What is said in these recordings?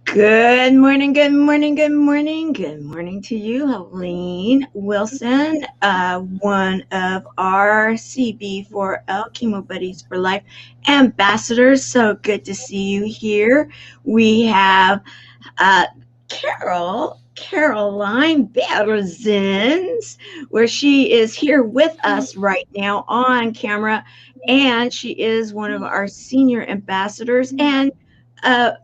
Good morning, good morning, good morning. Good morning to you, Helene Wilson, one of our CB4L Chemo Buddies for Life ambassadors. So good to see you here. We have Caroline Berzins, where she is here with us right now on camera, and she is one of our senior ambassadors and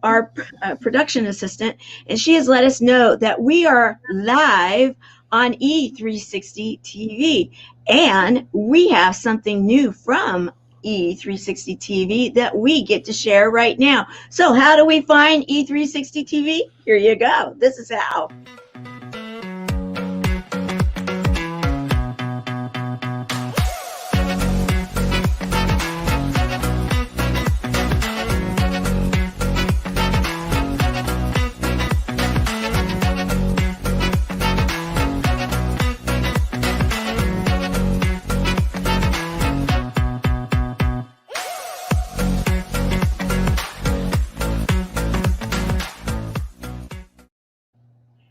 our production assistant, and she has let us know that we are live on E360 TV, and we have something new from E360 TV that we get to share right now. So how do we find E360 TV? Here you go. This is how.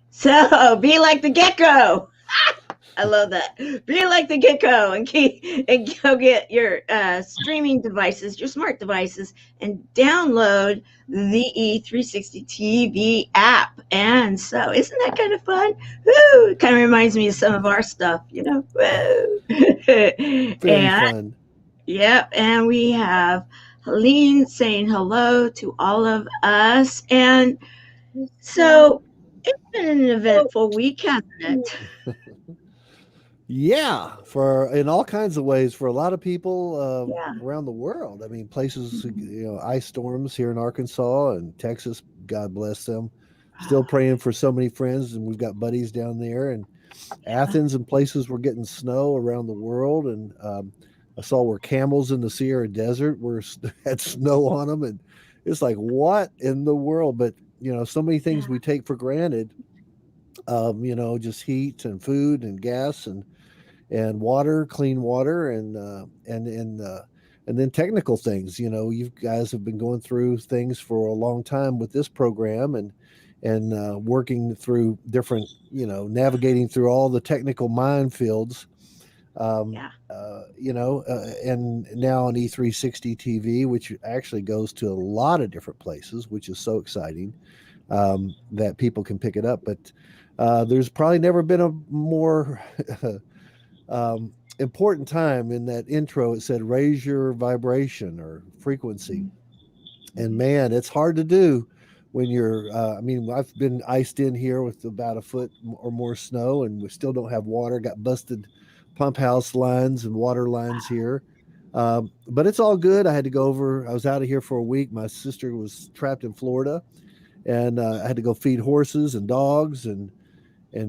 So be like the gecko. I love that. Be like the gecko and go get your streaming devices, your smart devices, and download the E360 TV app. And so, isn't that kind of fun? Woo! It kind of reminds me of some of our stuff, you know. Woo! Very fun. Yeah, and we have Helene saying hello to all of us, and so. It's been an eventful week, hasn't it? Yeah, in all kinds of ways for a lot of people around the world. I mean, places, ice storms here in Arkansas and Texas, God bless them. Still praying for so many friends, and we've got buddies down there. And Athens and places were getting snow around the world. And I saw where camels in the Sierra Desert had snow on them. And it's like, what in the world? But so many things we take for granted, just heat and food and gas and water, clean water, and then technical things. You guys have been going through things for a long time with this program and working through different, navigating through all the technical minefields. And now on E360 TV, which actually goes to a lot of different places, which is so exciting that people can pick it up. But there's probably never been a more important time. In that intro, it said raise your vibration or frequency. And man, it's hard to do when you're I've been iced in here with about a foot or more snow, and we still don't have water. Got busted pump house lines and water lines here, but it's all good. I had to go over. I was out of here for a week. My sister was trapped in Florida, and I had to go feed horses and dogs and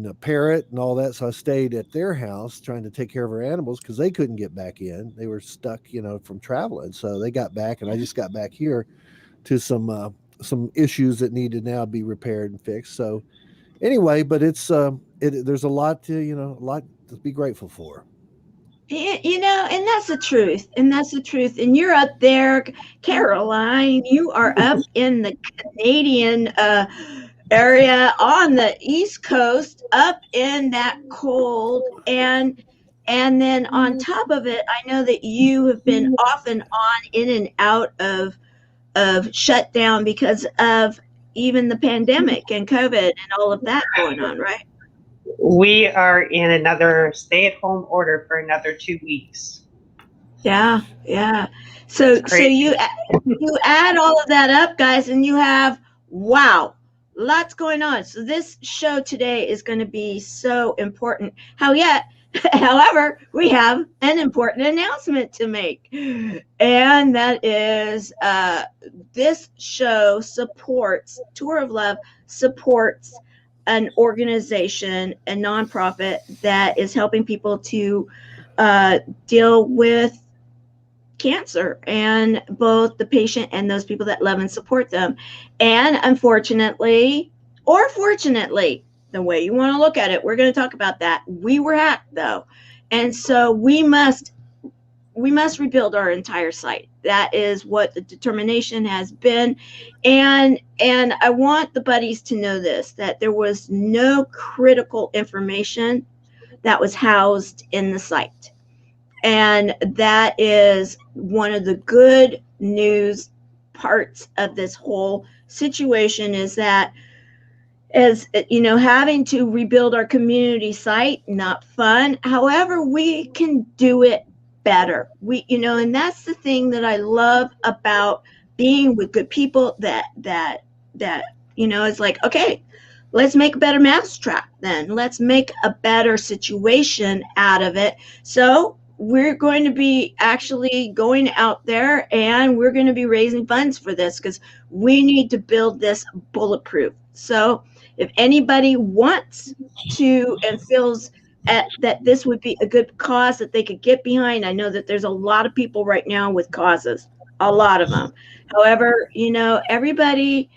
a parrot and all that. So I stayed at their house trying to take care of her animals because they couldn't get back in. They were stuck, from traveling. So they got back, and I just got back here to some issues that need to now be repaired and fixed. So anyway, but it's there's a lot to be grateful for. And that's the truth. And you're up there, Caroline. You are up in the Canadian area on the East Coast, up in that cold, and then on top of it, I know that you have been off and on, in and out of shutdown because of even the pandemic and COVID and all of that going on, right? We are in another stay-at-home order for another 2 weeks. Yeah. So you add all of that up, guys, and you have, wow, lots going on. So this show today is going to be so important. However, we have an important announcement to make, and that is this show supports Tour of Love, supports an organization, a nonprofit that is helping people to deal with cancer, and both the patient and those people that love and support them. And unfortunately, or fortunately, the way you want to look at it, we're going to talk about that. We were hacked though. And so we must rebuild our entire site. That is what the determination has been. And I want the buddies to know this, that there was no critical information that was housed in the site. And that is one of the good news parts of this whole situation, is that, as you know, having to rebuild our community site, not fun. However, we can do it better. And that's the thing that I love about being with good people, that it's like, okay, let's make a better mousetrap then. Let's make a better situation out of it. So we're going to be actually going out there, and we're going to be raising funds for this, because we need to build this bulletproof. So if anybody wants to and feels that this would be a good cause that they could get behind, I know that there's a lot of people right now with causes, a lot of them. However, everybody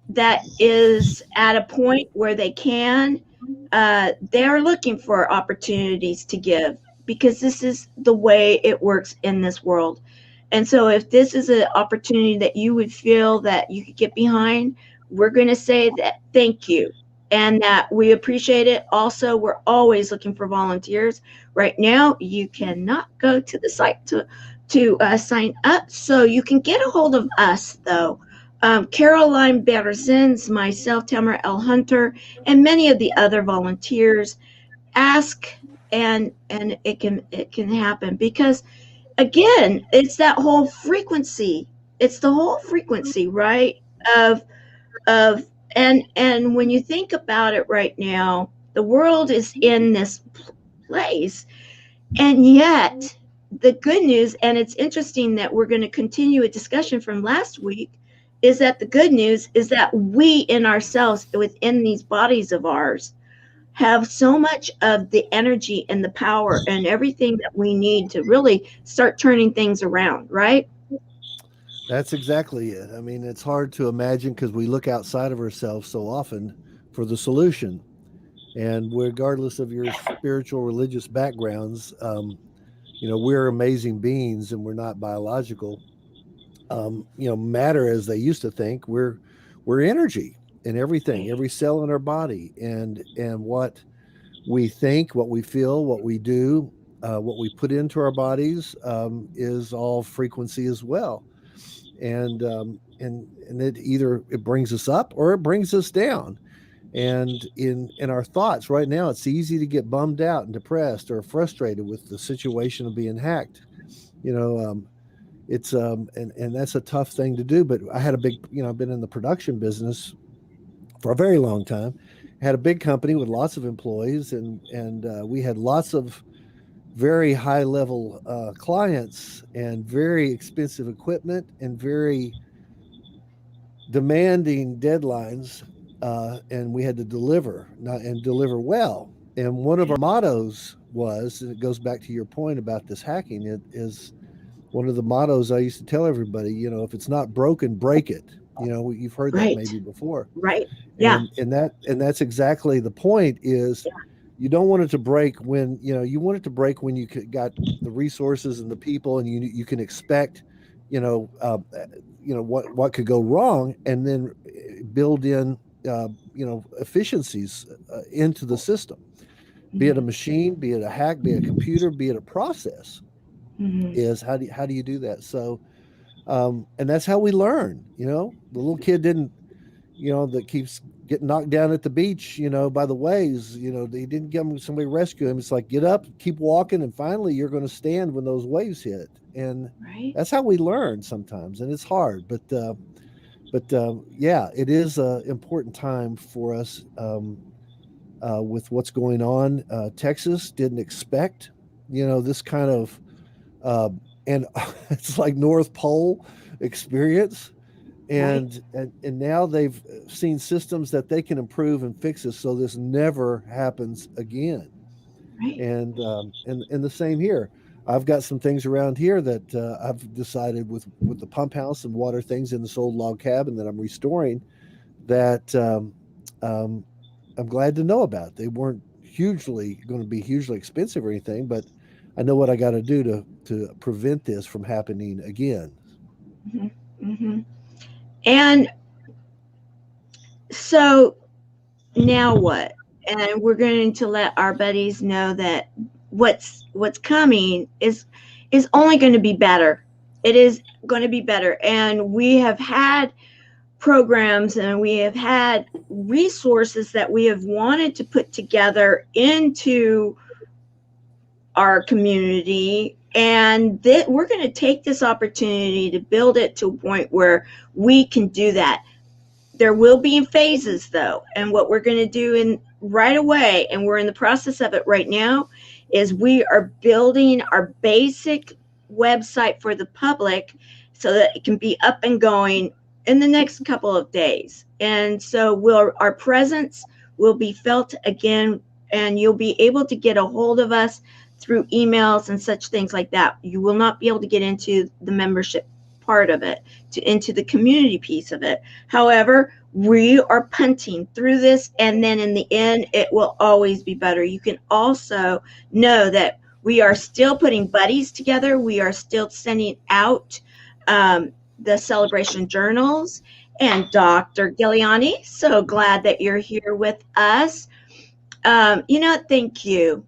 that is at a point where they can, they're looking for opportunities to give, because this is the way it works in this world. And so if this is an opportunity that you would feel that you could get behind, we're going to say that thank you, and that we appreciate it. Also, we're always looking for volunteers. Right now, you cannot go to the site to sign up, so you can get a hold of us though. Caroline Berzins, myself, Tamara L. Hunter, and many of the other volunteers. Ask, and it can happen, because again, it's that whole frequency. It's the whole frequency, right? And when you think about it right now, the world is in this place, and yet the good news, and it's interesting that we're going to continue a discussion from last week, is that the good news is that we in ourselves, within these bodies of ours, have so much of the energy and the power and everything that we need to really start turning things around, right? That's exactly it. I mean, it's hard to imagine because we look outside of ourselves so often for the solution. And regardless of your spiritual, religious backgrounds, we're amazing beings, and we're not biological. Matter as they used to think. We're energy in everything, every cell in our body, and what we think, what we feel, what we do, what we put into our bodies is all frequency as well. And it either it brings us up or it brings us down. And in our thoughts right now, it's easy to get bummed out and depressed or frustrated with the situation of being hacked. It's and that's a tough thing to do. But I had a big, I've been in the production business for a very long time. I had a big company with lots of employees, and we had lots of very high level clients and very expensive equipment and very demanding deadlines, and we had to deliver and deliver well. And one of our mottos was, and it goes back to your point about this hacking, it is one of the mottos I used to tell everybody, if it's not broken, break it. You've heard that maybe before. Right. Yeah. And that's exactly the point is you don't want it to break when, you want it to break when you got the resources and the people, and you can expect, what could go wrong, and then build in, efficiencies into the system, be it a machine, be it a hack, be it a computer, be it a process. Is how do you do that? So And that's how we learn. The little kid didn't, that keeps getting knocked down at the beach, by the waves. They didn't get him, somebody rescue him. It's like, get up, keep walking, and finally you're going to stand when those waves hit. And Right. that's how we learn sometimes, and it's hard. But yeah, it is an important time for us with what's going on. Texas didn't expect, this kind of, uh, and it's like North Pole experience. Right. And now they've seen systems that they can improve and fix this so this never happens again. Right. And the same here. I've got some things around here that I've decided with the pump house and water things in this old log cabin that I'm restoring that um, I'm glad to know about. They weren't hugely going to be hugely expensive or anything, but I know what I got to do to prevent this from happening again. Hmm. Hmm. And so now what? And we're going to let our buddies know that what's coming is only going to be better. It is going to be better. And we have had programs and we have had resources that we have wanted to put together into our community, and that we're going to take this opportunity to build it to a point where we can do that. There will be phases though, and what we're going to do in right away, and we're in the process of it right now, is we are building our basic website for the public so that it can be up and going in the next couple of days. And so our presence will be felt again, and you'll be able to get a hold of us through emails and such things like that. You will not be able to get into the membership part of it, into the community piece of it. However, we are punting through this, and then in the end, it will always be better. You can also know that we are still putting buddies together. We are still sending out the celebration journals. And Dr. Giuliani, so glad that you're here with us. Thank you.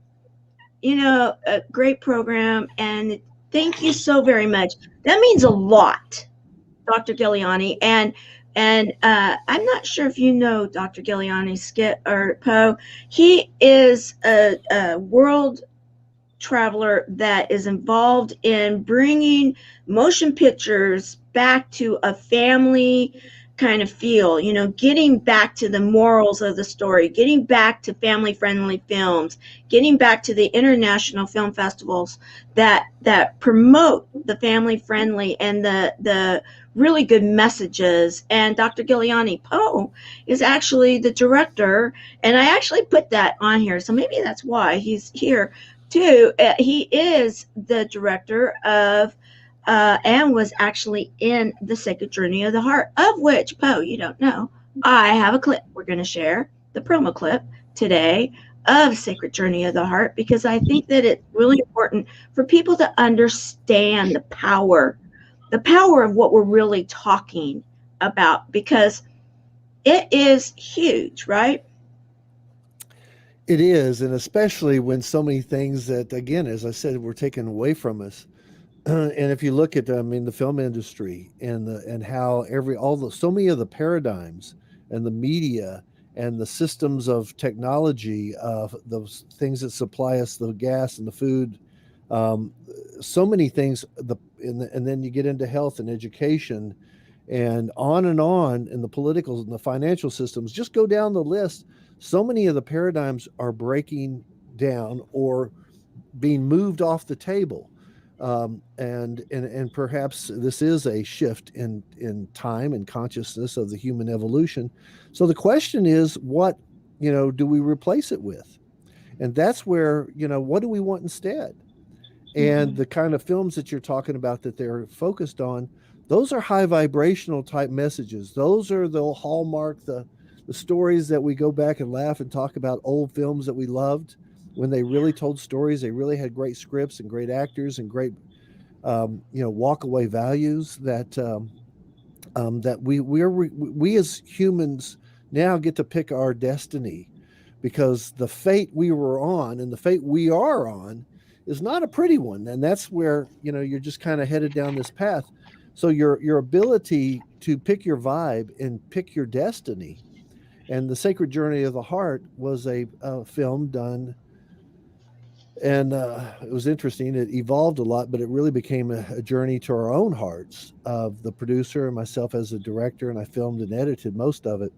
A great program, and thank you so very much. That means a lot, Dr. Giuliani. And I'm not sure if you know Dr. Giuliani, Skit or Poe. He is a world traveler that is involved in bringing motion pictures back to a family kind of feel, getting back to the morals of the story, getting back to family friendly films, getting back to the international film festivals that promote the family friendly and the really good messages. And Dr. Giuliani Poe is actually the director, and I actually put that on here, so maybe that's why he's here too. He is the director of and was actually in the Sacred Journey of the Heart, of which, Poe, you don't know, I have a clip we're going to share, the promo clip today of Sacred Journey of the Heart, because I think that it's really important for people to understand the power of what we're really talking about, because it is huge, right? It is, and especially when so many things that, again, as I said, were taken away from us. And if you look at, the film industry and how so many of the paradigms and the media and the systems of technology, those things that supply us the gas and the food, um, so many things. And then you get into health and education, and on in the political and the financial systems. Just go down the list. So many of the paradigms are breaking down or being moved off the table. And perhaps this is a shift in time and consciousness of the human evolution. So the question is, what do we replace it with? And that's where what do we want instead? And Mm-hmm. the kind of films that you're talking about that they're focused on, those are high vibrational type messages. Those are the hallmark, the stories that we go back and laugh and talk about old films that we loved when they really told stories. They really had great scripts and great actors and great walk away values that we as humans now get to pick our destiny, because the fate we were on and the fate we are on is not a pretty one. And that's where you're just kind of headed down this path. So your ability to pick your vibe and pick your destiny. And The Sacred Journey of the Heart was a film done, and it was interesting. It evolved a lot, but it really became a journey to our own hearts of the producer and myself as a director. And I filmed and edited most of it,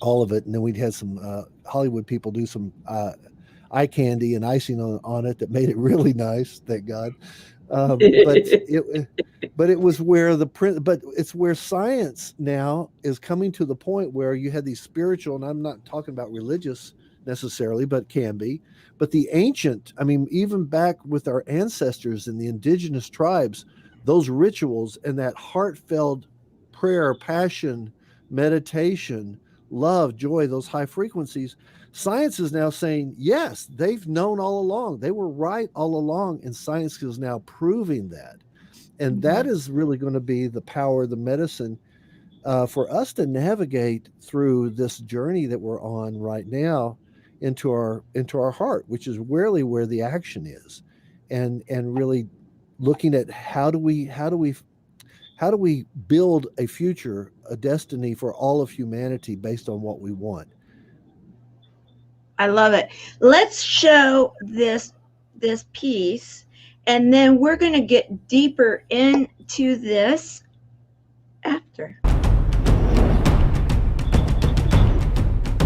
all of it. And then we'd had some Hollywood people do some eye candy and icing on it that made it really nice. Thank God. But it was where but it's where science now is coming to the point where you had these spiritual, and I'm not talking about religious necessarily, but can be, but the ancient, I mean, even back with our ancestors and the indigenous tribes, those rituals and that heartfelt prayer, passion, meditation, love, joy, those high frequencies. Science is now saying, yes, they've known all along. They were right all along, and science is now proving that. And that is really going to be the power, the medicine for us to navigate through this journey that we're on right now into our heart, which is really where the action is, and really looking at how do we build a future, a destiny for all of humanity based on what we want. I love it. Let's show this piece, and then we're going to get deeper into this after.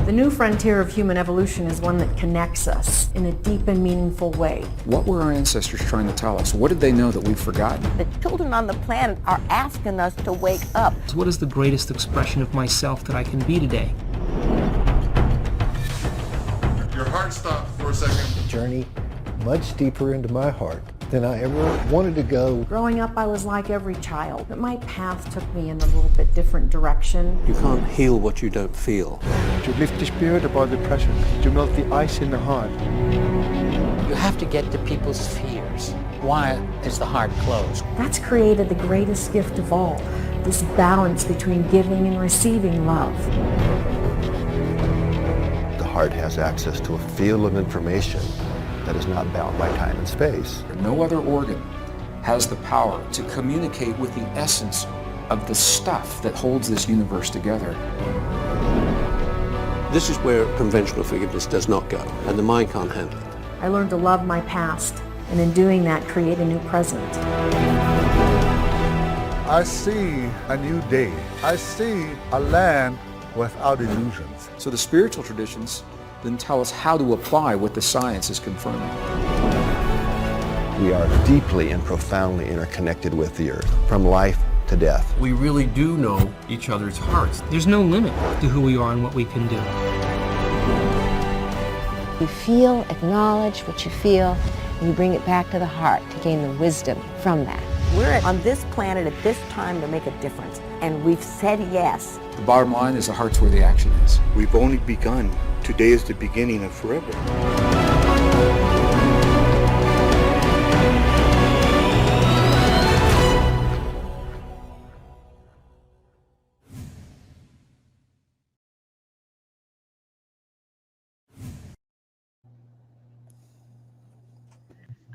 The new frontier of human evolution is one that connects us in a deep and meaningful way. What were our ancestors trying to tell us? What did they know that we've forgotten? The children on the planet are asking us to wake up. So what is the greatest expression of myself that I can be today? Your heart stopped for a second. Journey much deeper into my heart than I ever wanted to go. Growing up, I was like every child, but my path took me in a little bit different direction. You can't heal what you don't feel. To lift the spirit above the present, to melt the ice in the heart. You have to get to people's fears. Why is the heart closed? That's created the greatest gift of all, this balance between giving and receiving love. The heart has access to a field of information that is not bound by time and space. No other organ has the power to communicate with the essence of the stuff that holds this universe together. This is where conventional forgiveness does not go, and the mind can't handle it. I learned to love my past, and in doing that, create a new present. I see a new day. I see a land without illusions. So the spiritual traditions then tell us how to apply what the science is confirming. We are deeply and profoundly interconnected with the earth, from life to death. We really do know each other's hearts. There's no limit to who we are and what we can do. You feel, acknowledge what you feel, and you bring it back to the heart to gain the wisdom from that. We're on this planet at this time to make a difference, and we've said yes. The bottom line is the heart's where the action is. We've only begun. Today is the beginning of forever.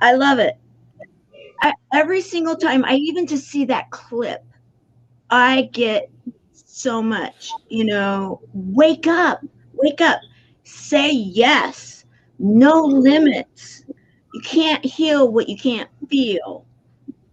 I love it. Every single time, I even just see that clip, I get so much, wake up, say yes, no limits. You can't heal what you can't feel.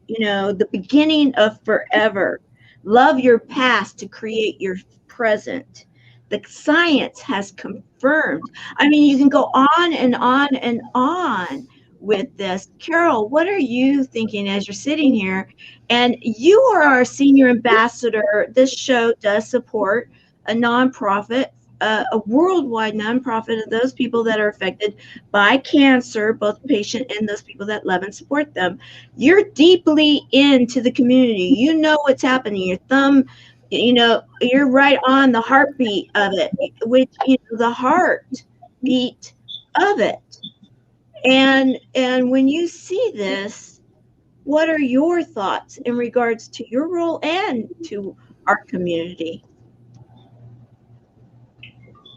The beginning of forever. Love your past to create your present. The science has confirmed. I mean, you can go on and on and on with this. Carol, what are you thinking as you're sitting here? And you are our senior ambassador. This show does support a nonprofit, a worldwide nonprofit of those people that are affected by cancer, both patient and those people that love and support them. You're deeply into the community. You know what's happening. Your thumb, you're right on the heartbeat of it, which, the heartbeat of it. And when you see this, what are your thoughts in regards to your role and to our community?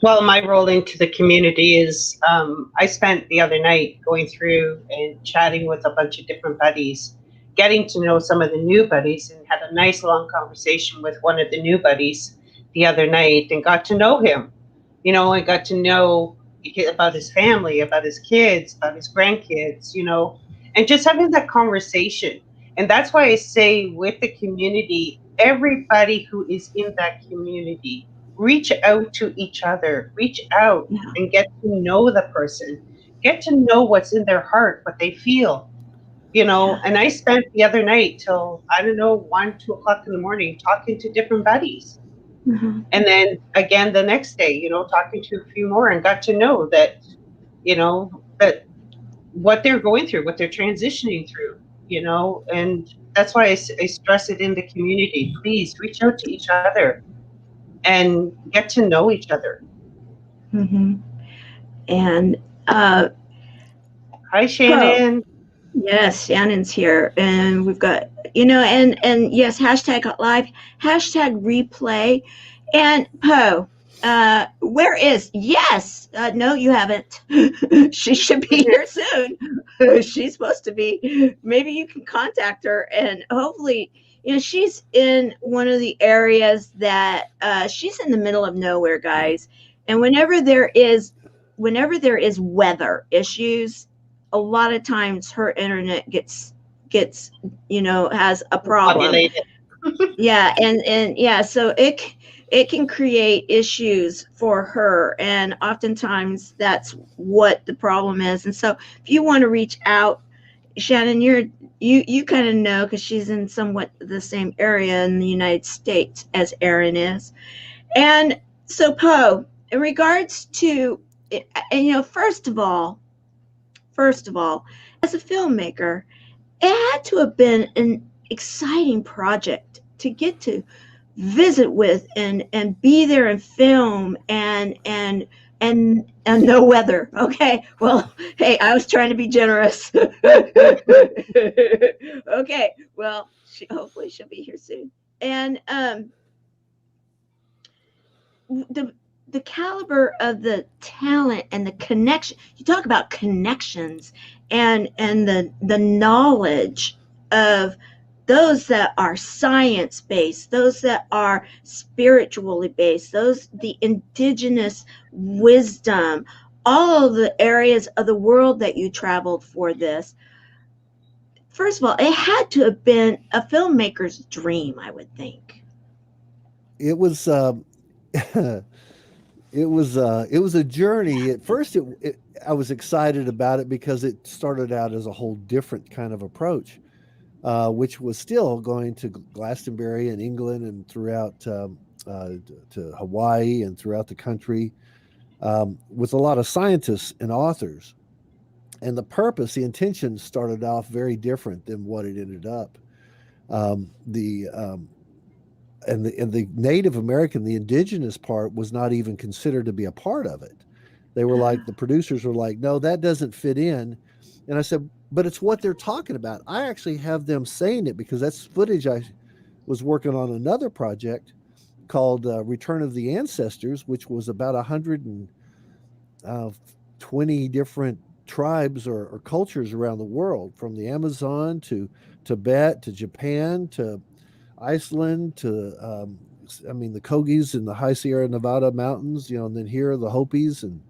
Well, my role into the community is I spent the other night going through and chatting with a bunch of different buddies. getting to know some of the new buddies, and had a nice long conversation with one of the new buddies the other night, and got to know him, you know, and got to know about his family, about his kids, about his grandkids, you know, and just having that conversation. And that's why I say, with the community, everybody who is in that community, reach out to each other, reach out and get to know the person, get to know what's in their heart, what they feel, you know. And I spent the other night till, I don't know, 1, 2 o'clock in the morning talking to different buddies. And then again the next day, you know, talking to a few more, and got to know that, you know, that what they're going through, what they're transitioning through, you know. And that's why I stress it in the community. Please reach out to each other and get to know each other. And hi, Shannon. Yes, Shannon's here, and we've got, you know, and yes, hashtag live, hashtag replay, and Poe, where is, yes, no, you haven't. She should be here soon. She's supposed to be. Maybe you can contact her, and hopefully, you know, she's in one of the areas that she's in the middle of nowhere, guys. And whenever there is weather issues, a lot of times her internet gets, you know, has a problem. Yeah, and yeah, so it can create issues for her, and oftentimes that's what the problem is. And so if you want to reach out, Shannon, you kind of know, because she's in somewhat the same area in the United States as Erin is. And so, Poe, in regards to, and you know, first of all, as a filmmaker, it had to have been an exciting project to get to visit with and be there and film and no weather. Okay, well, hey, I was trying to be generous. Okay, well, hopefully she'll be here soon. And the caliber of the talent and the connection, you talk about connections and the knowledge of those that are science-based, those that are spiritually based, the indigenous wisdom, all of the areas of the world that you traveled for this. First of all, it had to have been a filmmaker's dream, I would think. It was it was a journey. At first, I was excited about it because it started out as a whole different kind of approach, which was still going to Glastonbury and England and throughout to Hawaii and throughout the country, with a lot of scientists and authors. And the purpose, the intention started off very different than what it ended up. And the Native American, the indigenous part, was not even considered to be a part of it. They were like, the producers were like, no, that doesn't fit in. And I said, but it's what they're talking about. I actually have them saying it, because that's footage. I was working on another project called Return of the Ancestors, which was about 120 different tribes or cultures around the world, from the Amazon to Tibet to Japan to Iceland to the Kogis in the high Sierra Nevada mountains, you know, and then here the Hopis, and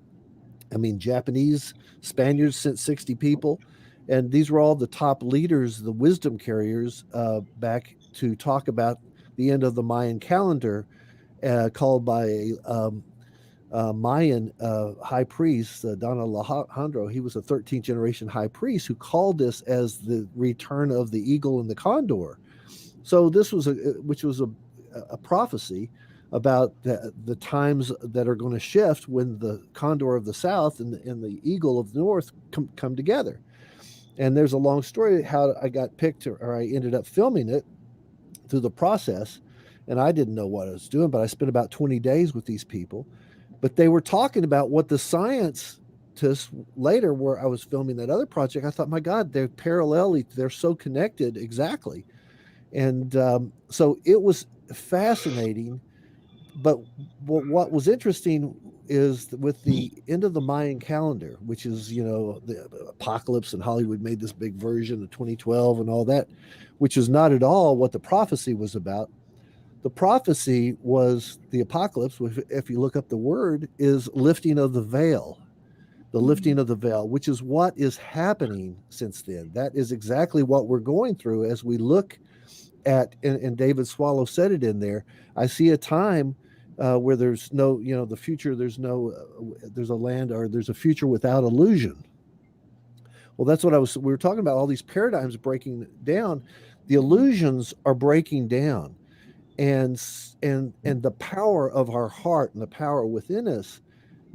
Japanese, Spaniards sent 60 people, and these were all the top leaders, the wisdom carriers, back to talk about the end of the Mayan calendar, called by a Mayan high priest, Don Alejandro. He was a 13th generation high priest who called this as the return of the eagle and the condor. So this was a prophecy about the times that are going to shift when the condor of the south and the eagle of the north come together. And there's a long story how I got picked, or I ended up filming it through the process. And I didn't know what I was doing, but I spent about 20 days with these people. But they were talking about what the scientists later, where I was filming that other project, I thought, my God, they're parallel, they're so connected exactly. And so it was fascinating. But what was interesting is with the end of the Mayan calendar, which is, the apocalypse, and Hollywood made this big version of 2012 and all that, which is not at all what the prophecy was about. The prophecy was the apocalypse, which, if you look up the word, is lifting of the veil. The lifting of the veil, which is what is happening since then. That is exactly what we're going through as we look at, and David Swallow said it in there, I see a time where there's no, the future, there's a land, or there's a future without illusion. Well, that's what we were talking about, all these paradigms breaking down. The illusions are breaking down, and the power of our heart and the power within us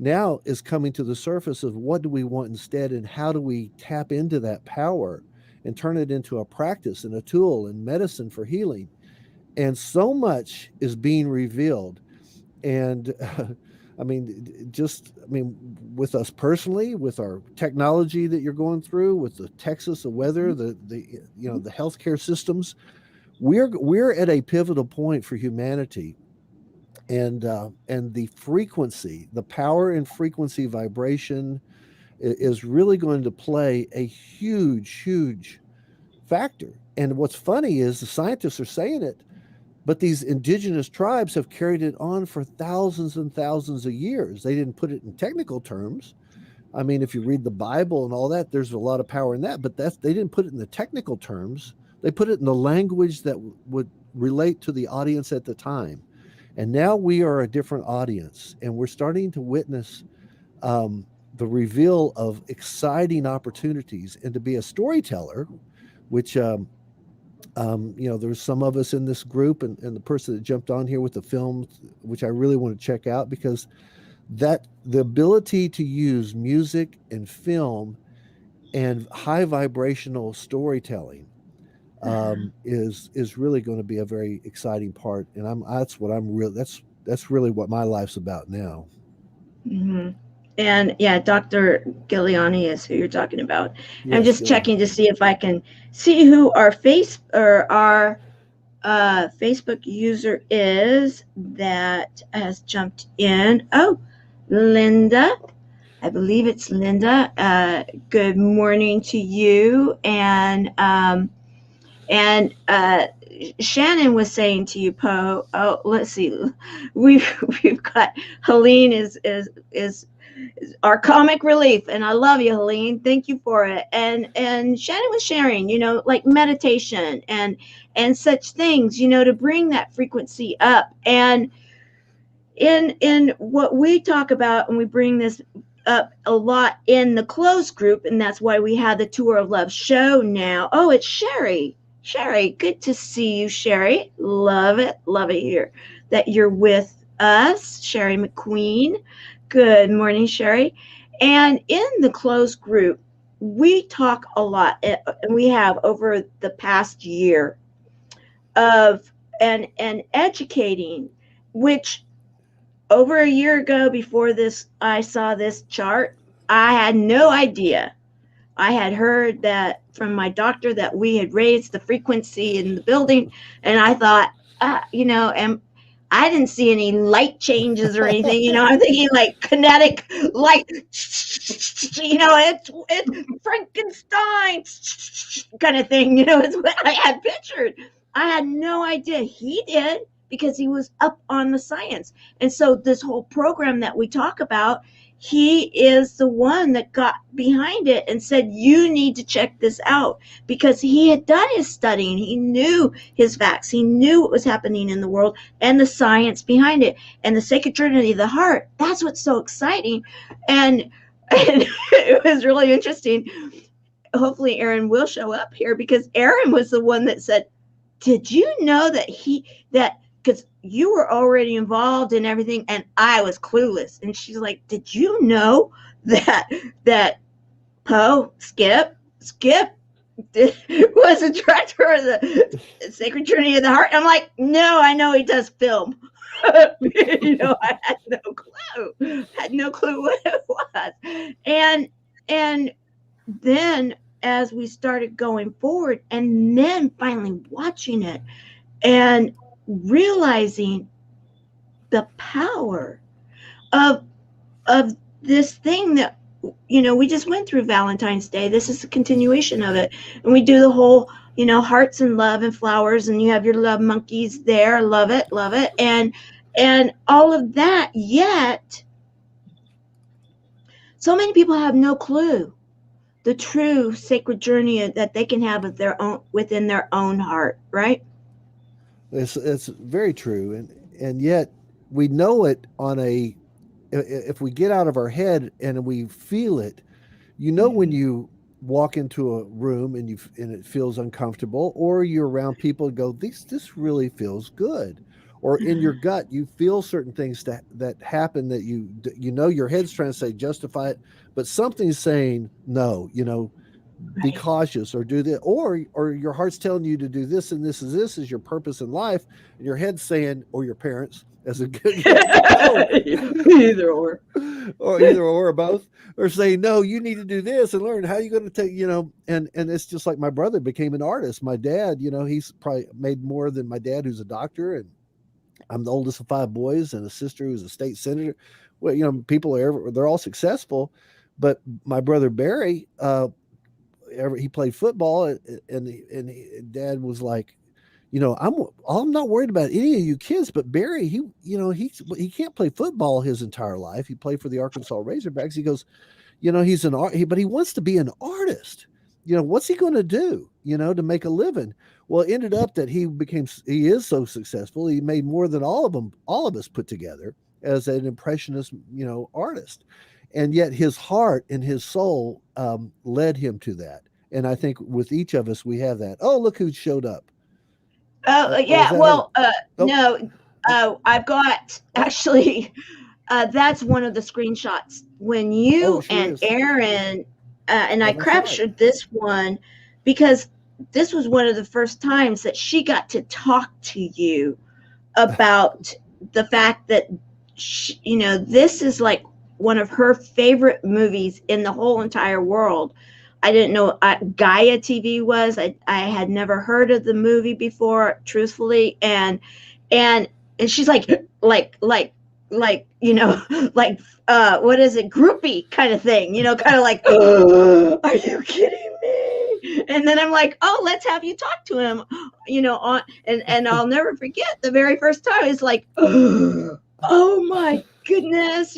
now is coming to the surface of what do we want instead, and how do we tap into that power and turn it into a practice and a tool and medicine for healing. And so much is being revealed. And with us personally, with our technology that you're going through, with the Texas, the weather, the healthcare systems, we're at a pivotal point for humanity. And the frequency, the power and frequency vibration is really going to play a huge factor. And what's funny is the scientists are saying it, but these indigenous tribes have carried it on for thousands and thousands of years. They didn't put it in technical terms. I mean, if you read the Bible and all that, there's a lot of power in that, but they didn't put it in the technical terms. They put it in the language that would relate to the audience at the time. And now we are a different audience, and we're starting to witness the reveal of exciting opportunities. And to be a storyteller, which, there's some of us in this group, and the person that jumped on here with the film, which I really want to check out, because the ability to use music and film and high vibrational storytelling is really going to be a very exciting part. And that's really what my life's about now. Mm-hmm. And yeah, Dr. Giuliani is who you're talking about. Yes, I'm just checking to see if I can see who our Facebook user is that has jumped in. Oh, Linda. I believe it's Linda. Good morning to you. And Shannon was saying to you, Poe. Oh, let's see. We've got Helene is our comic relief, and I love you, Helene. Thank you for it. And Shannon was sharing, like meditation and such things, to bring that frequency up. And in what we talk about, and we bring this up a lot in the closed group, and that's why we have the Tour of Love show now. Oh, it's Sherry. Sherry, good to see you, Sherry. Love it here that you're with us, Sherry McQueen. Good morning, Sherry. And in the closed group, we talk a lot, and we have over the past year of and educating, which over a year ago, before this, I saw this chart. I had no idea. I had heard that from my doctor that we had raised the frequency in the building, and I thought, and I didn't see any light changes or anything. I'm thinking like kinetic light, it's Frankenstein kind of thing, is what I had pictured. I had no idea. He did, because he was up on the science. And so this whole program that we talk about, he is the one that got behind it and said, you need to check this out, because he had done his studying. He knew his facts. He knew what was happening in the world and the science behind it. And the sacred trinity of the heart, that's what's so exciting. And it was really interesting. Hopefully Erin will show up here, because Erin was the one that said, did you know that because you were already involved in everything and I was clueless. And she's like, did you know that Poe, Skip was the director of the Sacred Trinity of the Heart? I'm like, no, I know he does film. I had no clue what it was. And then as we started going forward, and then finally watching it and realizing the power of of this thing that, we just went through Valentine's Day. This is a continuation of it. And we do the whole, hearts and love and flowers, and you have your love monkeys there. Love it, love it. And all of that, yet so many people have no clue the true sacred journey that they can have within their own heart, right? It's very true. And yet we know it if we get out of our head and we feel it, when you walk into a room and it feels uncomfortable, or you're around people and go, this really feels good. Or in your gut, you feel certain things that happen that your head's trying to say justify it, but something's saying no, be cautious or do this, or your heart's telling you to do this, and this is your purpose in life, and your head's saying, or your parents as a good either or both, or saying, no, you need to do this and learn how you're going to take, and it's just like my brother became an artist. My dad, he's probably made more than my dad, who's a doctor, and I'm the oldest of 5 boys, and a sister who's a state senator. Well, people they're all successful, but my brother Barry, he played football, and Dad was like, I'm not worried about any of you kids, but Barry, he can't play football his entire life. He played for the Arkansas Razorbacks. He goes, he's an art, but he wants to be an artist. What's he going to do, to make a living? Well, it ended up that he is so successful. He made more than all of us put together as an impressionist, artist. And yet his heart and his soul led him to that. And I think with each of us, we have that. Oh, look who showed up. Oh, yeah. Well, no, I've got actually, that's one of the screenshots when you and Erin, and I captured this one because this was one of the first times that she got to talk to you about the fact that, this is like one of her favorite movies in the whole entire world. I didn't know GAIA TV was. I had never heard of the movie before, truthfully, and she's like what is it, groupie kind of thing, kind of like, are you kidding me? And then I'm like, oh, let's have you talk to him, and I'll never forget the very first time. It's like, oh my goodness,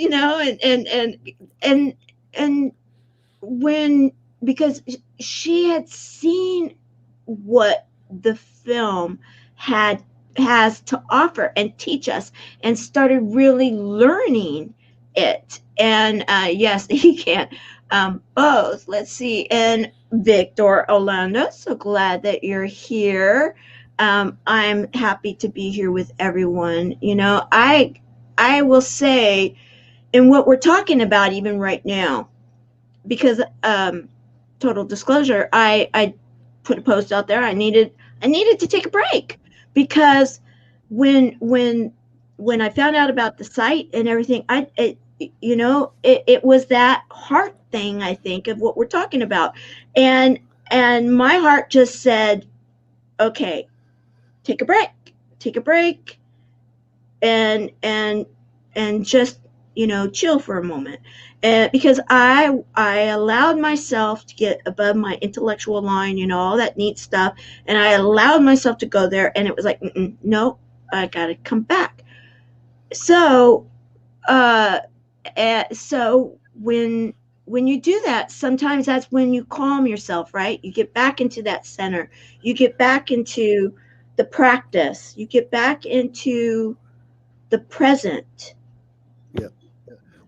and when, because she had seen what the film has to offer and teach us, and started really learning it. And yes, he can both. Let's see. And Victor Orlando, so glad that you're here. I'm happy to be here with everyone. I will say, in what we're talking about even right now, because total disclosure, I put a post out there. I needed to take a break, because when I found out about the site and everything, it was that heart thing, I think, of what we're talking about, and my heart just said, okay, take a break, and just chill for a moment. Because I allowed myself to get above my intellectual line, all that neat stuff, and I allowed myself to go there, and it was like, no, I gotta come back. So so when you do that, sometimes that's when you calm yourself, right? You get back into that center, you get back into the practice, you get back into the present.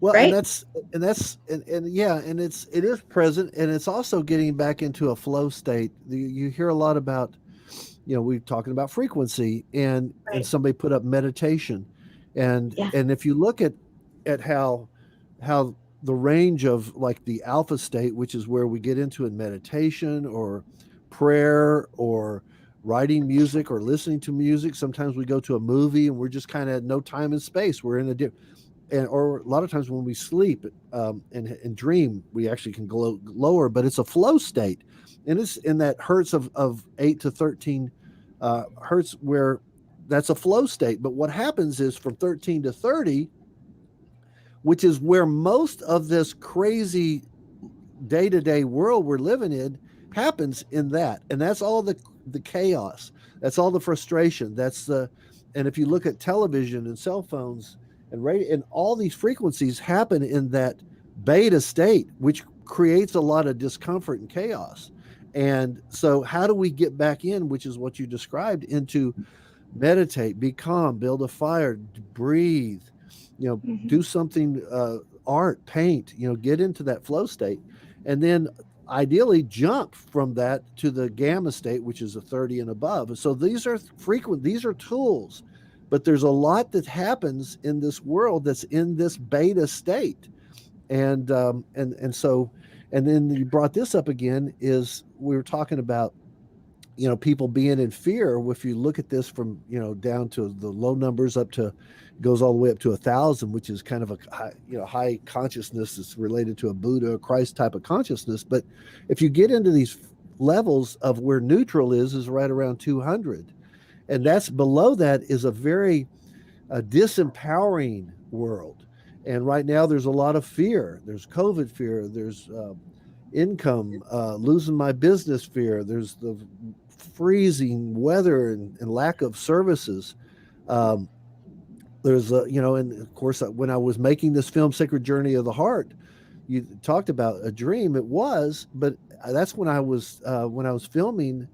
Well, right? and it is present, and it's also getting back into a flow state. You hear a lot about, we're talking about frequency, and somebody put up meditation, and if you look at how the range of like the alpha state, which is where we get into in meditation or prayer or writing music or listening to music. Sometimes we go to a movie and we're just kind of no time and space. We're in or a lot of times when we sleep and dream, we actually can go lower, but it's a flow state, and it's in that hertz of 8 to 13 hertz, where that's a flow state. But what happens is from 13 to 30, which is where most of this crazy day-to-day world we're living in happens, in that. And that's all the chaos. That's all the frustration. And if you look at television and cell phones and radio, and all these frequencies happen in that beta state, which creates a lot of discomfort and chaos. And so how do we get back in, which is what you described, into meditate, be calm, build a fire, breathe, do something, art, paint, get into that flow state, and then ideally jump from that to the gamma state, which is a 30 and above. And so these are tools, but there's a lot that happens in this world that's in this beta state. And then you brought this up again, is we were talking about, people being in fear. If you look at this from, down to the low numbers up to, goes all the way up to 1,000, which is kind of a high, high consciousness that's related to a Buddha or Christ type of consciousness. But if you get into these levels of where neutral is right around 200, and that's below that is a very disempowering world. And right now there's a lot of fear. There's COVID fear. There's income, losing my business fear. There's the freezing weather and lack of services. There's and of course, when I was making this film, Sacred Journey of the Heart, you talked about a dream. It was, but that's when I was filming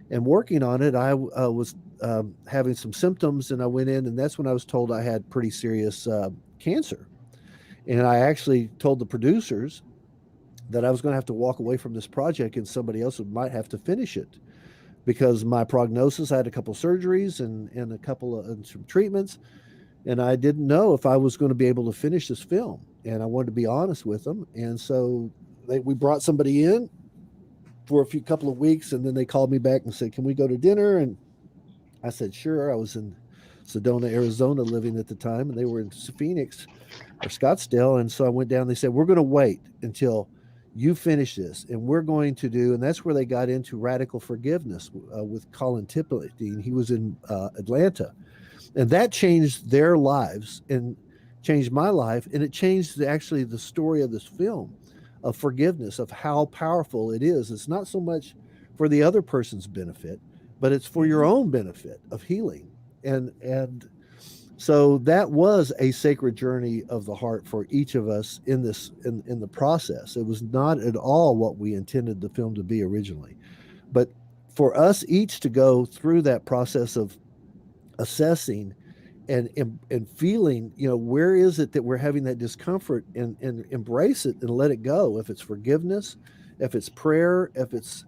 and working on it. I was having some symptoms, and I went in, and that's when I was told I had pretty serious cancer. And I actually told the producers that I was going to have to walk away from this project, and somebody else might have to finish it, because my prognosis, I had a couple of surgeries and some treatments, and I didn't know if I was going to be able to finish this film, and I wanted to be honest with them. And so we brought somebody in for a couple of weeks, and then they called me back and said, "Can we go to dinner?" And I said, "Sure." I was in Sedona, Arizona living at the time, and they were in Phoenix or Scottsdale. And so I went down, they said, "We're going to wait until you finish this, and we're going to do," and that's where they got into radical forgiveness with Colin Tippett. He was in Atlanta, and that changed their lives and changed my life. And it changed actually the story of this film of forgiveness, of how powerful it is. It's not so much for the other person's benefit, but it's for your own benefit of healing. And so that was a sacred journey of the heart for each of us in the process. It was not at all what we intended the film to be originally, but for us each to go through that process of assessing and feeling, where is it that we're having that discomfort, and embrace it and let it go. If it's forgiveness, if it's prayer, if it's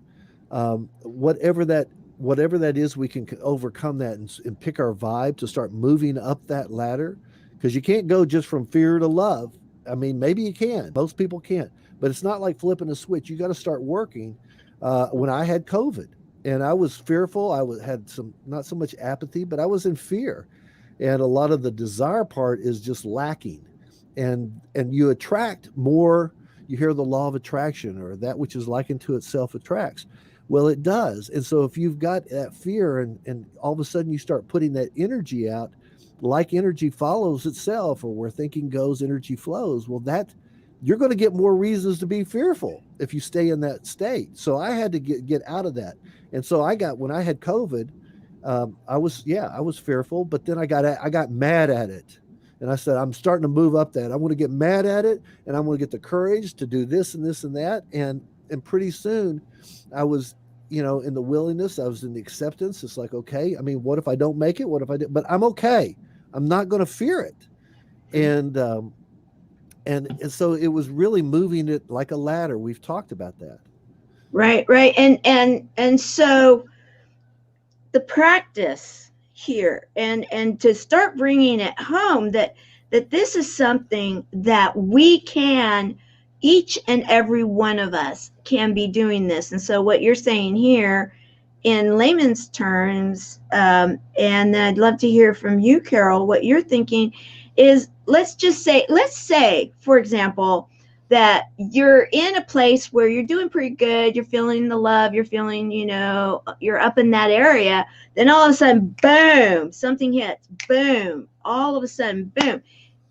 whatever that is, we can overcome that and pick our vibe to start moving up that ladder, because you can't go just from fear to love. I mean, maybe you can. Most people can't, but it's not like flipping a switch. You got to start working. When I had COVID and I was fearful, had some, not so much apathy, but I was in fear. And a lot of the desire part is just lacking. And you attract more. You hear the law of attraction, or that which is likened to itself attracts. Well, it does. And so if you've got that fear and all of a sudden you start putting that energy out, like energy follows itself, or where thinking goes, energy flows. Well, you're going to get more reasons to be fearful if you stay in that state. So I had to get out of that. And so when I had COVID, I was fearful, but then I got mad at it. And I said, I'm starting to move up that. I want to get mad at it, and I'm going to get the courage to do this and this and that. And pretty soon I was, in the willingness, I was in the acceptance. It's like, okay, I mean, what if I don't make it? What if I do? But I'm okay. I'm not going to fear it. And so it was really moving it like a ladder. We've talked about that. Right. And so the practice here and to start bringing it home that this is something that we can, each and every one of us can be doing this. And so what you're saying here in layman's terms, and I'd love to hear from you, Carol, what you're thinking is, let's say, for example, that you're in a place where you're doing pretty good, you're feeling the love, you're feeling, you're up in that area, then all of a sudden, boom, something hits, boom, all of a sudden, boom.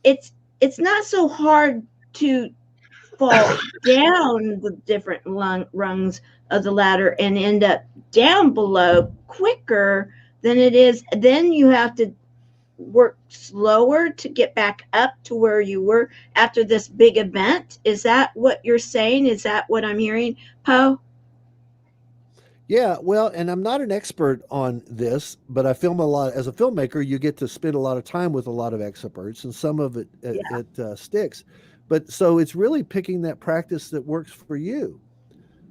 It's it's not so hard to fall down the different rungs of the ladder and end up down below quicker than it is. Then you have to work slower to get back up to where you were after this big event. Is that what you're saying? Is that what I'm hearing, Poe? Yeah, well, and I'm not an expert on this, but I film a lot. As a filmmaker, you get to spend a lot of time with a lot of experts, and some of it sticks. But so it's really picking that practice that works for you.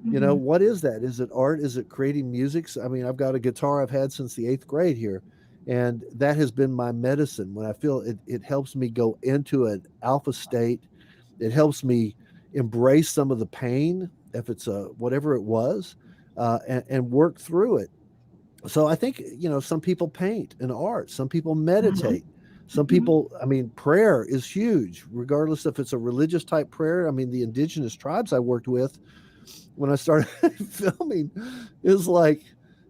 You know, what is that? Is it art? Is it creating music? I mean, I've got a guitar I've had since the 8th grade here, and that has been my medicine. When I feel it helps me go into an alpha state. It helps me embrace some of the pain, if it's whatever it was, and work through it. So I think, you know, some people paint and art, some people meditate. Some people, I mean, prayer is huge, regardless if it's a religious type prayer. I mean, the indigenous tribes I worked with when I started filming is like,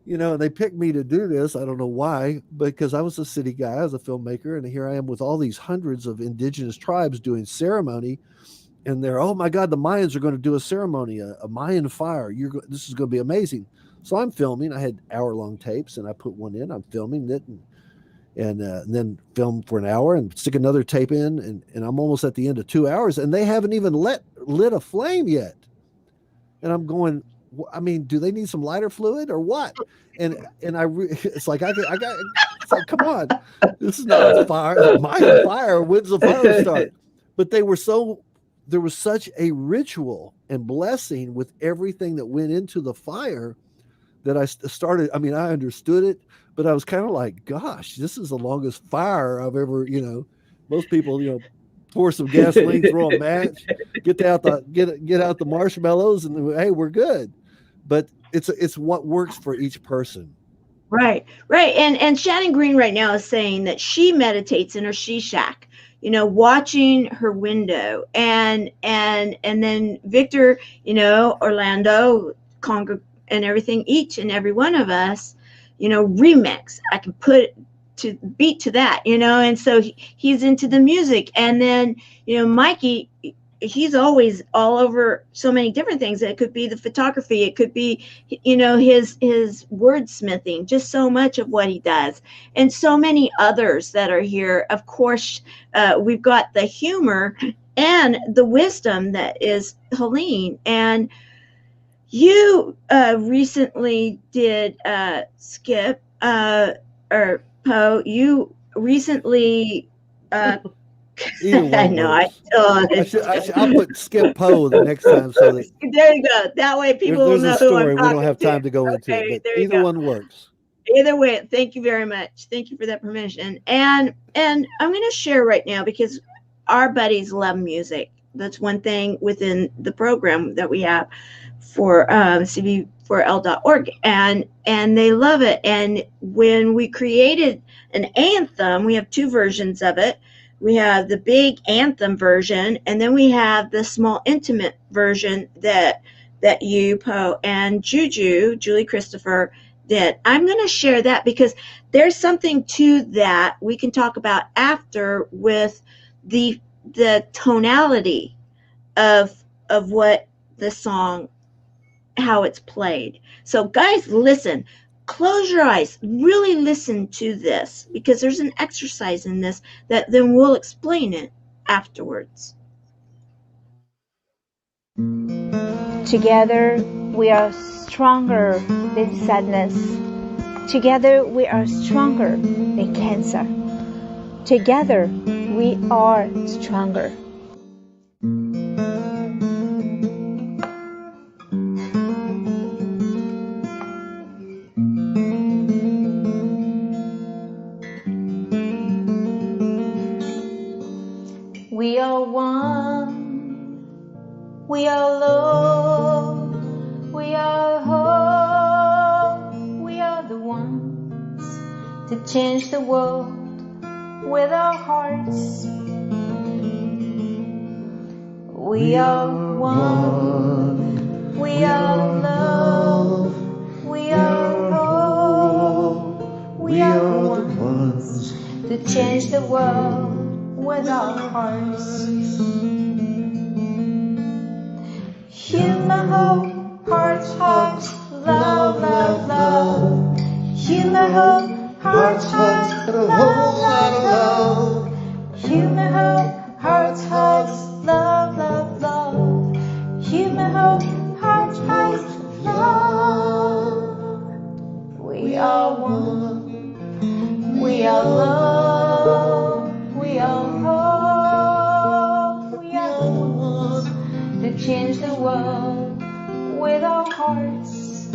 you know, they picked me to do this. I don't know why, because I was a city guy, I was a filmmaker, and here I am with all these hundreds of indigenous tribes doing ceremony. And they're, oh my God, the Mayans are going to do a ceremony, a Mayan fire. This is going to be amazing. So I'm filming. I had hour-long tapes, and I put one in. I'm filming it, and then film for an hour and stick another tape in, and I'm almost at the end of 2 hours, and they haven't even lit a flame yet. And I'm going, I mean, do they need some lighter fluid or what? And it's like it's like, come on, this is not a fire, Mayan fire. When's the fire start? But there was such a ritual and blessing with everything that went into the fire that I started. I mean, I understood it, but I was kind of like, gosh, this is the longest fire I've ever, you know, most people, you know, pour some gasoline, throw a match, get out the marshmallows, and hey, we're good. But it's what works for each person. Right. And Shannon Green right now is saying that she meditates in her she shack, you know, watching her window, and then Victor, you know, Orlando, Conga, and everything, each and every one of us, you know, remix. I can put to beat to that, you know, and so he's into the music. And then, you know, Mikey, he's always all over so many different things. It could be the photography, it could be, you know, his wordsmithing, just so much of what he does, and so many others that are here. Of course, we've got the humor and the wisdom that is Helene. And you recently did Skip or Poe. You recently I know. I'll put Skip Poe the next time, so that there you go. That way people will know who I'm talking to. We don't have time to go into it, but either one works. Either way, thank you very much. Thank you for that permission. And I'm going to share right now, because our buddies love music. That's one thing within the program that we have for cv4l.org, and they love it. And when we created an anthem, we have two versions of it. We have the big anthem version, and then we have the small intimate version that you, Poe, and Julie Christopher did. I'm going to share that because there's something to that we can talk about after with the tonality of what the song, how it's played. So guys, listen. Close your eyes, really listen to this, because there's an exercise in this that then we'll explain it afterwards. Together we are stronger than sadness. Together we are stronger than cancer. Together we are stronger. We are one, we are love, we are hope, we are the ones to change the world with our hearts. We are one, we are love, we are hope, we are the ones to change the world with our hearts. Heal my hope, hearts, hugs, love, love, love. Heal my hope, hearts, hugs, love, love, love. Heal my hope, hearts, hugs, love, love, love. Heal my hope, hearts, hugs, love. We are one. We are love. We are hope. We are the ones that change the world with our hearts.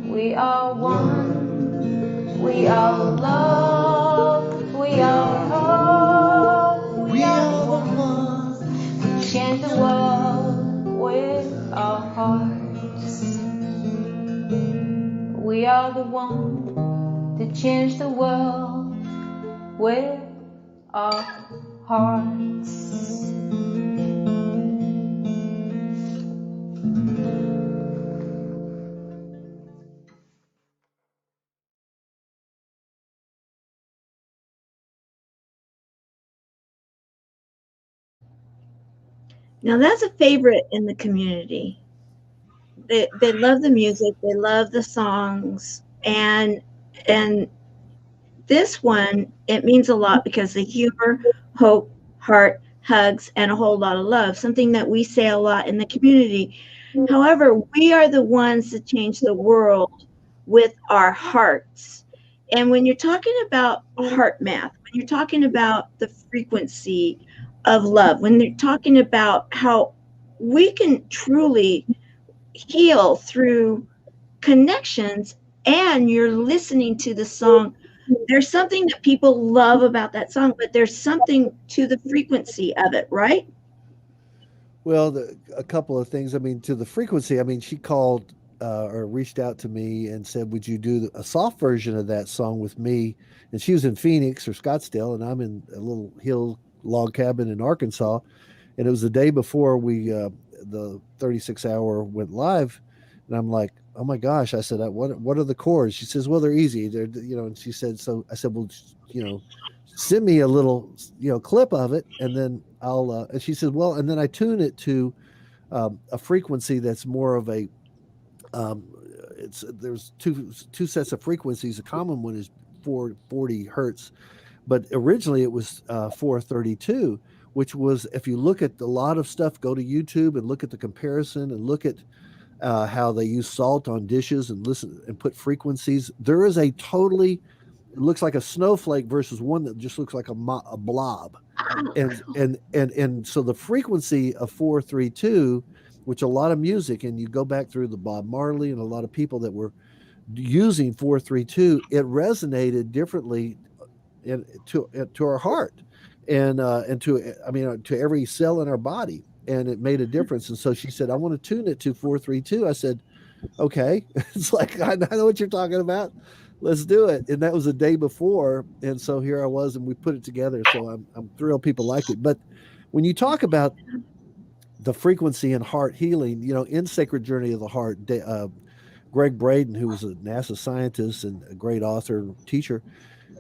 We are one. We are love. We are hope. We are the ones that change the world with our hearts. We are the ones that change the world with our hearts. Now that's a favorite in the community. They love the music, they love the songs, and this one, it means a lot because the humor, hope, heart, hugs, and a whole lot of love, something that we say a lot in the community. However, we are the ones that change the world with our hearts. And when you're talking about heart math, when you're talking about the frequency of love, when you're talking about how we can truly heal through connections, and you're listening to the song, there's something that people love about that song, but there's something to the frequency of it, right? Well, a couple of things. I mean, to the frequency, I mean, she called or reached out to me and said, would you do a soft version of that song with me? And she was in Phoenix or Scottsdale, and I'm in a little hill log cabin in Arkansas. And it was the day before the 36-hour went live. And I'm like, oh my gosh. I said, what are the chords? She says, well, they're easy. They're, and she said, so I said, well, send me a little, clip of it. And then I'll, and she said, well, and then I tune it to a frequency that's more of a, there's two sets of frequencies. A common one is 440 hertz, but originally it was 432, which was, if you look at a lot of stuff, go to YouTube and look at the comparison and look at how they use salt on dishes and listen and put frequencies. There is a totally, it looks like a snowflake versus one that just looks like a blob. And so the frequency of 432, which a lot of music, and you go back through the Bob Marley and a lot of people that were using 432, it resonated differently to our heart and to every cell in our body, and it made a difference. And so she said, I want to tune it to 432. I said, okay. It's like, I know what you're talking about. Let's do it. And that was the day before. And so here I was, and we put it together. So I'm thrilled people like it. But when you talk about the frequency and heart healing, in Sacred Journey of the Heart, Gregg Braden, who was a NASA scientist and a great author and teacher,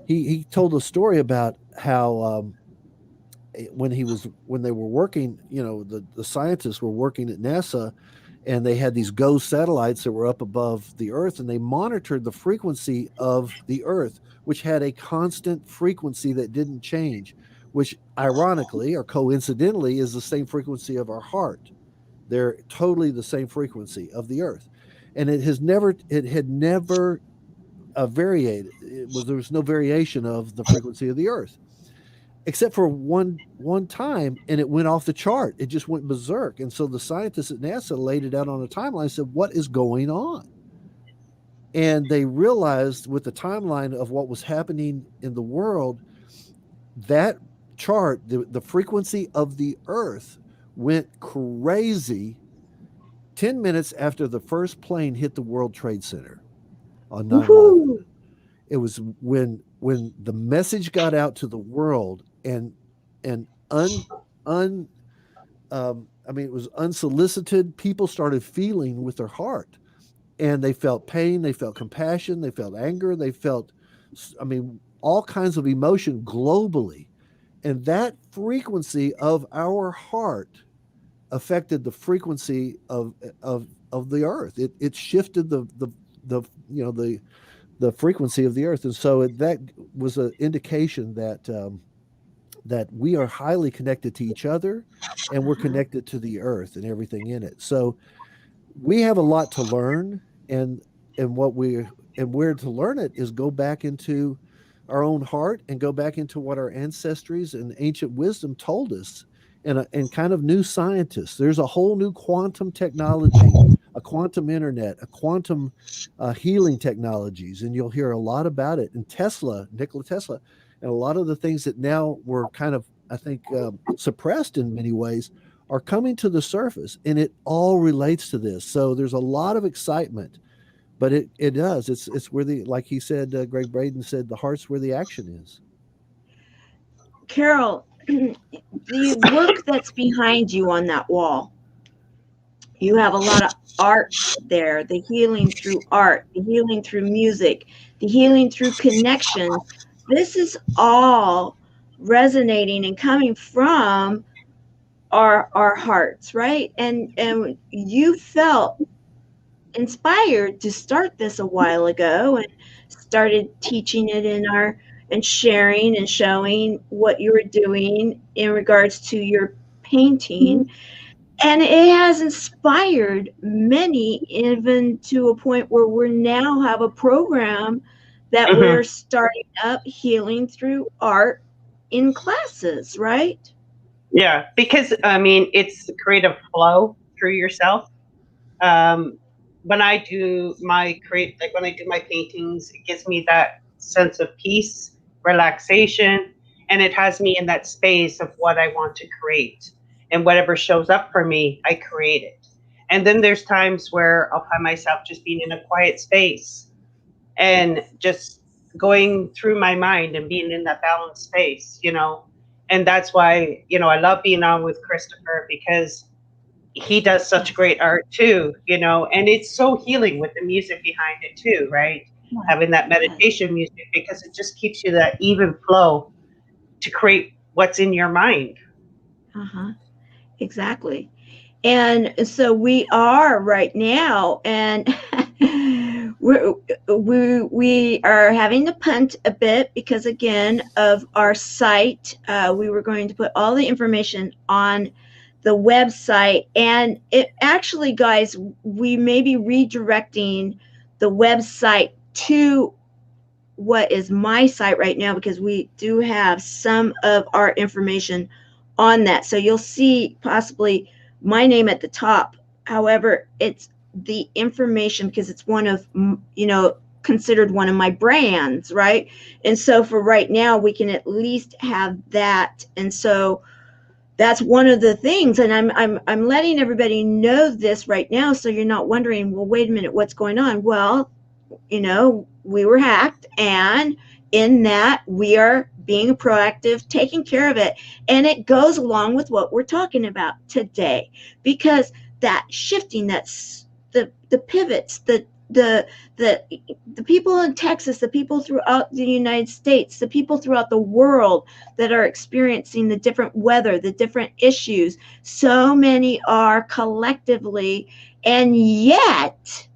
he told a story about how when they were working, the scientists were working at NASA, and they had these GO satellites that were up above the Earth, and they monitored the frequency of the Earth, which had a constant frequency that didn't change, which ironically or coincidentally is the same frequency of our heart. They're totally the same frequency of the Earth. And it had never variated. There was no variation of the frequency of the Earth, except for one time, and it went off the chart. It just went berserk. And so the scientists at NASA laid it out on a timeline and said, what is going on? And they realized with the timeline of what was happening in the world, that chart, the frequency of the Earth went crazy 10 minutes after the first plane hit the World Trade Center on 9/11. It was when the message got out to the world, and it was unsolicited. People started feeling with their heart, and they felt pain, they felt compassion, they felt anger, they felt, all kinds of emotion globally. And that frequency of our heart affected the frequency of the earth. It shifted the frequency of the earth. And so that was an indication that we are highly connected to each other, and we're connected to the earth and everything in it. So we have a lot to learn, and where to learn it is go back into our own heart and go back into what our ancestries and ancient wisdom told us, and kind of new scientists. There's a whole new quantum technology, a quantum internet, a quantum healing technologies, and you'll hear a lot about it. And Nikola Tesla, and a lot of the things that now were kind of, I think, suppressed in many ways are coming to the surface, and it all relates to this. So there's a lot of excitement, but it does. It's where like he said, Gregg Braden said, the heart's where the action is. Carol, the work that's behind you on that wall, you have a lot of art there, the healing through art, the healing through music, the healing through connection. This is all resonating and coming from our hearts, right? And you felt inspired to start this a while ago and started teaching it and sharing and showing what you were doing in regards to your painting. And it has inspired many, even to a point where we now have a program that we're starting up, healing through art in classes, right? Yeah, because I mean, it's the creative flow through yourself. When I do my paintings, it gives me that sense of peace, relaxation, and it has me in that space of what I want to create. And whatever shows up for me, I create it. And then there's times where I'll find myself just being in a quiet space and just going through my mind and being in that balanced space, And that's why, I love being on with Christopher, because he does such great art too, and it's so healing with the music behind it too, right? Having that meditation music, because it just keeps you that even flow to create what's in your mind. Exactly. And so we are right now, and we are having to punt a bit because, again, of our site. We were going to put all the information on the website, and it actually, guys, we may be redirecting the website to what is my site right now, because we do have some of our information on that. So you'll see possibly my name at the top. However, it's the information because it's one of, considered one of my brands, right? And so for right now, we can at least have that. And so that's one of the things. And I'm letting everybody know this right now, so you're not wondering, well, wait a minute, what's going on? Well, we were hacked, and in that we are being proactive, taking care of it. And it goes along with what we're talking about today, because that shifting, that's the pivots, the people in Texas, the people throughout the United States, the people throughout the world that are experiencing the different weather, the different issues. So many are collectively, and yet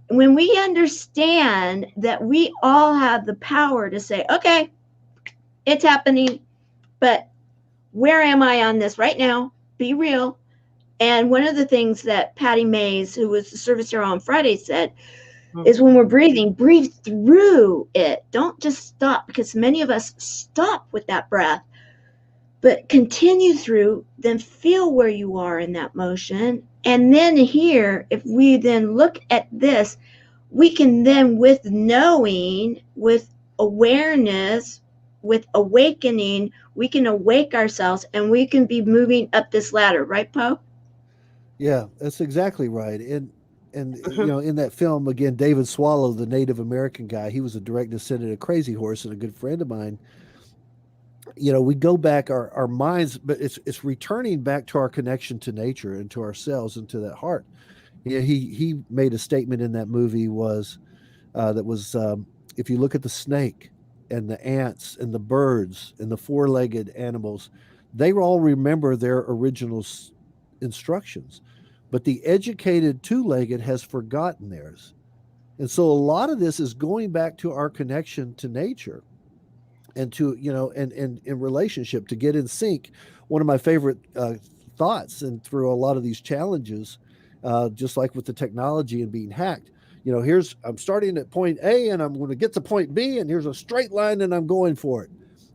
when we understand that we all have the power to say, okay, it's happening, but where am I on this right now? Be real. And one of the things that Patty Mays, who was the service hero on Friday, said is when we're breathing, breathe through it. Don't just stop, because many of us stop with that breath, but continue through, then feel where you are in that motion. And then here, if we then look at this, we can then, with knowing, with awareness, with awakening, we can awake ourselves, and we can be moving up this ladder, right, Poe? Yeah, that's exactly right. And in that film, again, David Swallow, the Native American guy, he was a direct descendant of Crazy Horse and a good friend of mine. We go back, our minds, but it's returning back to our connection to nature and to ourselves and to that heart. He made a statement in that movie that was if you look at the snake, and the ants and the birds and the four-legged animals, they all remember their original instructions. But the educated two-legged has forgotten theirs. And so a lot of this is going back to our connection to nature and to, and in relationship to get in sync. One of my favorite thoughts, and through a lot of these challenges, just like with the technology and being hacked, I'm starting at point A and I'm going to get to point B, and here's a straight line and I'm going for it.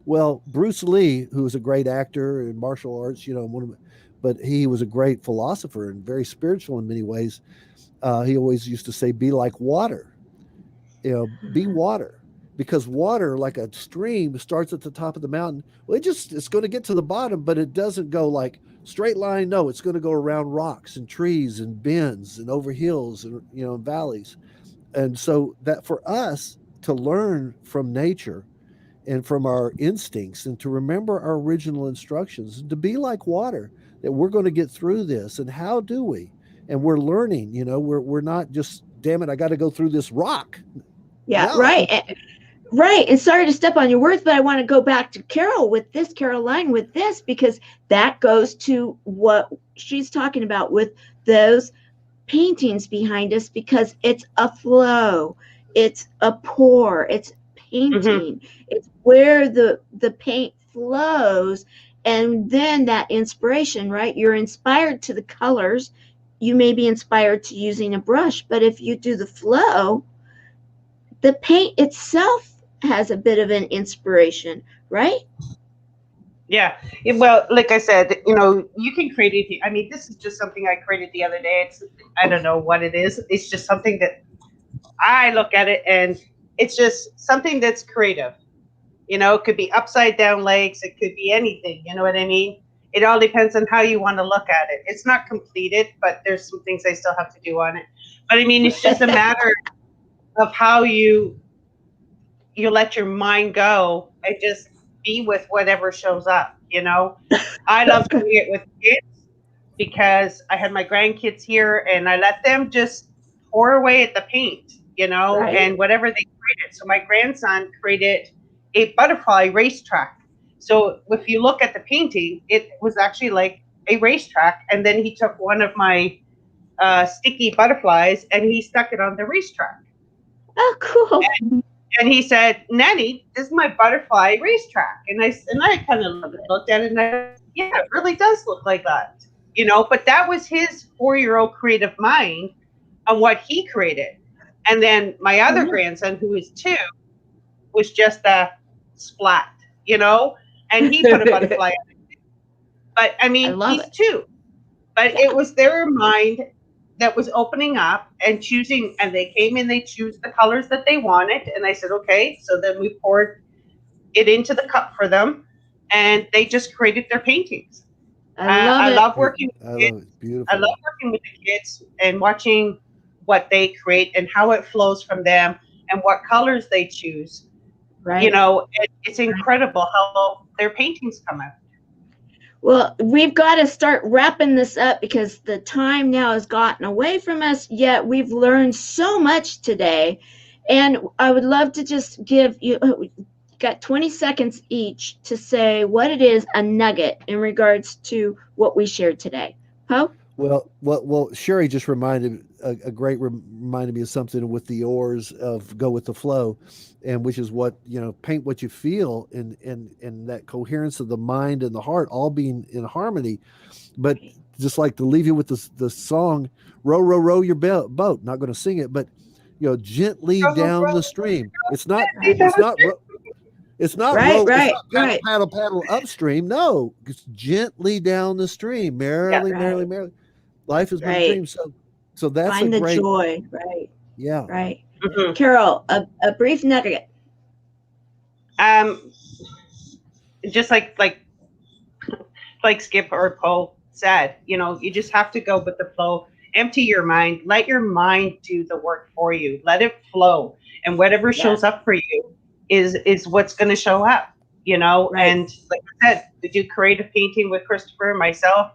Well, Bruce Lee, who was a great actor in martial arts, but he was a great philosopher and very spiritual in many ways. He always used to say, be like water, be water, because water, like a stream, starts at the top of the mountain. Well, it's going to get to the bottom, but it doesn't go like straight line. No, it's going to go around rocks and trees and bends and over hills and, valleys. And so that for us to learn from nature and from our instincts and to remember our original instructions, to be like water, that we're going to get through this. And how do we? And we're learning, we're not just, damn it, I got to go through this rock. Yeah, no. Right. Right. And sorry to step on your words, but I want to go back to Caroline with this, because that goes to what she's talking about with those paintings behind us, because it's a flow, it's a pour, it's painting, it's where the paint flows. And then that inspiration, right? You're inspired to the colors. You may be inspired to using a brush, but if you do the flow, the paint itself has a bit of an inspiration, right? Yeah. Well, like I said, you can create it. I mean, this is just something I created the other day. I don't know what it is. It's just something that I look at it and it's just something that's creative. It could be upside down legs. It could be anything. You know what I mean? It all depends on how you want to look at it. It's not completed, but there's some things I still have to do on it. But I mean, it's just a matter of how you let your mind go and just be with whatever shows up. I love doing it with kids because I had my grandkids here and I let them just pour away at the paint, Right. and whatever they created. So my grandson created a butterfly racetrack. So if you look at the painting, it was actually like a racetrack. And then he took one of my sticky butterflies and he stuck it on the racetrack. Oh, cool. And he said, Nanny, this is my butterfly racetrack. And I kind of looked at it and yeah, it really does look like that. But that was his 4-year-old creative mind on what he created. And then my other grandson, who is 2, was just a splat, and he put a butterfly on it. But I mean, he's 2. But it was their mind that was opening up and choosing, and they came in, they choose the colors that they wanted. And I said, okay. So then we poured it into the cup for them and they just created their paintings. I love working with kids. I love working with the kids and watching what they create and how it flows from them and what colors they choose. Right. It's incredible how their paintings come out. Well, we've got to start wrapping this up because the time now has gotten away from us, yet we've learned so much today. And I would love to just give you, got 20 seconds each to say what it is, a nugget in regards to what we shared today. Poe? Well, Sherry just reminded me of something with the oars of go with the flow, and which is what, paint what you feel and that coherence of the mind and the heart all being in harmony. But just like to leave you with the song, row, row, row your boat, not going to sing it, but, gently down the stream. It's not right. Paddle upstream. No, it's gently down the stream, merrily. Life has been a dream. So that's find the great joy, right? Yeah. Right. Carol, a brief nugget. Just like Skip or Poe said, you just have to go with the flow. Empty your mind. Let your mind do the work for you. Let it flow, and whatever shows up for you is what's going to show up. Right. And like I said, we do creative painting with Christopher and myself.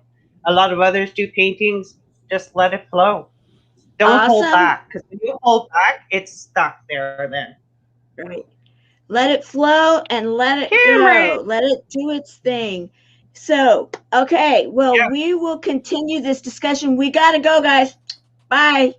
A lot of others do paintings. Just let it flow. Don't hold back, because when you hold back, it's stuck there then. Right. Let it flow and let it go. Let it do its thing. So, okay, well, we will continue this discussion. We got to go, guys. Bye.